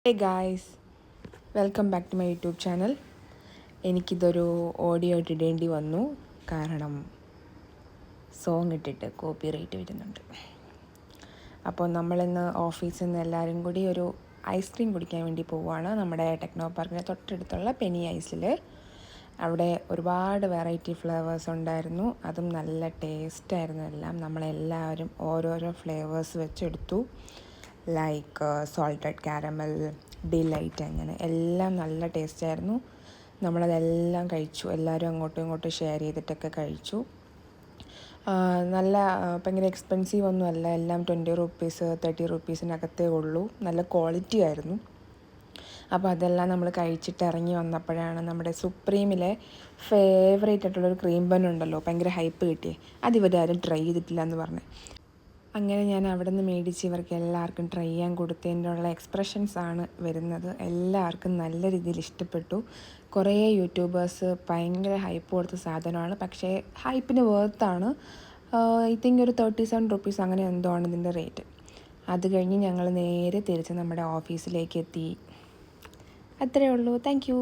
Hey guys, welcome back to my YouTube channel. എനിക്കിതൊരു audio ഇടേണ്ടി വന്നു, കാരണം സോങ് ഇട്ടിട്ട് കോപ്പിറൈറ്റ് വരുന്നുണ്ട്. അപ്പോൾ നമ്മളിന്ന് ഓഫീസിൽ നിന്ന് എല്ലാവരും കൂടി ഒരു ഐസ്ക്രീം കുടിക്കാൻ വേണ്ടി പോവുകയാണ്. നമ്മുടെ ടെക്നോ പാർക്കിന് തൊട്ടടുത്തുള്ള പെനി ഐസിൽ. അവിടെ ഒരുപാട് വെറൈറ്റി ഫ്ലേവേഴ്സ് ഉണ്ടായിരുന്നു, അതും നല്ല ടേസ്റ്റായിരുന്നു. എല്ലാം നമ്മളെല്ലാവരും ഓരോരോ ഫ്ലേവേഴ്സ് വെച്ചെടുത്തു. ലൈക്ക് സോൾട്ടഡ് കാരമൽ, ഡിലൈറ്റ്, അങ്ങനെ എല്ലാം നല്ല ടേസ്റ്റായിരുന്നു. നമ്മളതെല്ലാം കഴിച്ചു, എല്ലാവരും അങ്ങോട്ടും ഇങ്ങോട്ടും ഷെയർ ചെയ്തിട്ടൊക്കെ കഴിച്ചു. നല്ല ഭയങ്കര എക്സ്പെൻസീവ് ഒന്നും അല്ല, എല്ലാം 20 റുപ്പീസ് 30 റുപ്പീസിനകത്തേ ഉള്ളൂ. നല്ല ക്വാളിറ്റി ആയിരുന്നു. അപ്പോൾ അതെല്ലാം നമ്മൾ കഴിച്ചിട്ട് ഇറങ്ങി വന്നപ്പോഴാണ് നമ്മുടെ സുപ്രീമിലെ ഫേവറേറ്റ് ആയിട്ടുള്ളൊരു ക്രീം ബൺ ഉണ്ടല്ലോ, ഭയങ്കര ഹൈപ്പ് കിട്ടിയേ, അതിവരെ ആരും ട്രൈ ചെയ്തിട്ടില്ല എന്ന് പറഞ്ഞു. അങ്ങനെ ഞാൻ അവിടെ നിന്ന് മേടിച്ച് ഇവർക്ക് എല്ലാവർക്കും ട്രൈ ചെയ്യാൻ കൊടുത്തതിൻ്റെ ഉള്ള എക്സ്പ്രഷൻസ് ആണ് വരുന്നത്. എല്ലാവർക്കും നല്ല രീതിയിൽ ഇഷ്ടപ്പെട്ടു. കുറേ യൂട്യൂബേഴ്സ് ഭയങ്കര ഹൈപ്പ് കൊടുത്ത സാധനമാണ്, പക്ഷേ ഹൈപ്പിന് വേർത്താണ്. ഐ തിങ്ക് ഒരു 37 റുപ്പീസ് അങ്ങനെ എന്തോ ആണ് ഇതിൻ്റെ റേറ്റ്. അത് കഴിഞ്ഞ് ഞങ്ങൾ നേരെ തിരിച്ച് നമ്മുടെ ഓഫീസിലേക്ക് എത്തി. അത്രയേ ഉള്ളൂ. Thank you.